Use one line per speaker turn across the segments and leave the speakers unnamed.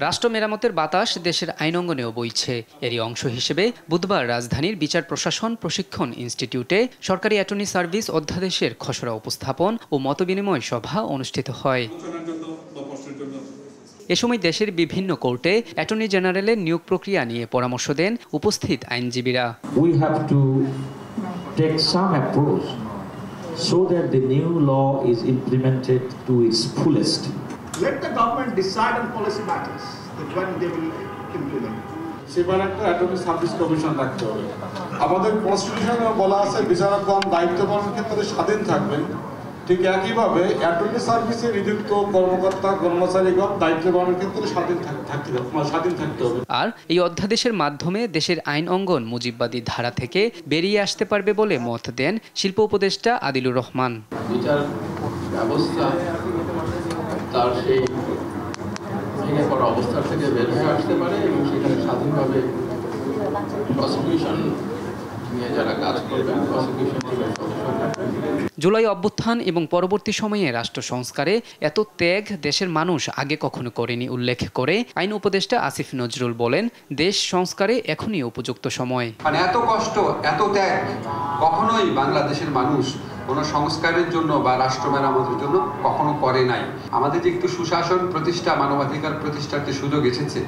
রাষ্ট্র মেরামতের বাতাস দেশের আইন অঙ্গনেও বইছে। এরই অংশ হিসেবে বুধবার রাজধানীর বিচার প্রশাসন প্রশিক্ষণ ইনস্টিটিউটে সরকারি অ্যাটর্নি সার্ভিস অধ্যাদেশের খসড়া উপস্থাপন ও মতবিনিময় সভা অনুষ্ঠিত হয়। এ সময় দেশের বিভিন্ন কোর্টে অ্যাটর্নি জেনারেলের নিয়োগ প্রক্রিয়া নিয়ে পরামর্শ দেন উপস্থিত আইনজীবীরা।
So that the new law is implemented to its fullest.
Let the government decide on policy matters that when they will implement.
সেবার একটা অ্যাটর্নি সার্ভিস কমিশন রাখতে হবে। আমাদের কনস্টিটিউশনে বলা আছে বিচারকগণ দায়িত্ব পালনের ক্ষেত্রে স্বাধীন থাকবেন। ঠিক একইভাবে অ্যাটর্নি সার্ভিসে নিযুক্ত কর্মকর্তা কর্মচারীগণ দায়িত্ব পালনের ক্ষেত্রে স্বাধীন থাকতে হবে।
আর এই অধ্যাদেশের মাধ্যমে দেশের আইন অঙ্গন মুজিববাদী ধারা থেকে বেরিয়ে আসতে পারবে বলে মত দেন শিল্প উপদেষ্টা আদিলুর রহমান।
বিচার ব্যবস্থা তার সেই ভেঙে পড়া অবস্থা থেকে বের হয়ে আসতে পারে এবং সেখানে স্বাধীনভাবে প্রসিকিউশন নিয়ে যারা কাজ করবেন প্রসিকিউশন টিমের
জুলাই অভ্যুত্থান এবং পরবর্তী সময়ে রাষ্ট্র সংস্কারে এত ত্যাগ দেশের মানুষ আগে কখনো করেনি উল্লেখ করে আইন উপদেষ্টা আসিফ নজরুল বলেন, দেশ সংস্কারে এখনই উপযুক্ত সময়।
মানে এত কষ্ট এত ত্যাগ কখনোই বাংলাদেশের মানুষ কোনো সংস্কারের জন্য বা রাষ্ট্র মেরামতের জন্য কখনো করে নাই। আমাদের যে একটু সুশাসন প্রতিষ্ঠা মানবাধিকার প্রতিষ্ঠার যে সুযোগ এসেছে,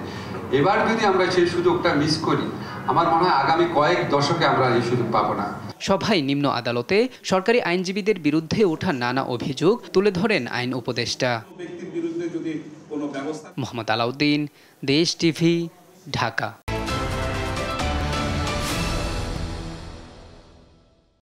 এবার যদি আমরা সেই সুযোগটা মিস করি আমার মনে হয় আগামী কয়েক দশকে আমরা এই সুযোগ পাবো না।
সভায় নিম্ন আদালতে সরকারি আইনজীবীদের বিরুদ্ধে ওঠা নানা অভিযোগ তুলে ধরেন আইন উপদেষ্টা। মোহাম্মদ আলাউদ্দিন, দেশ টিভি, ঢাকা।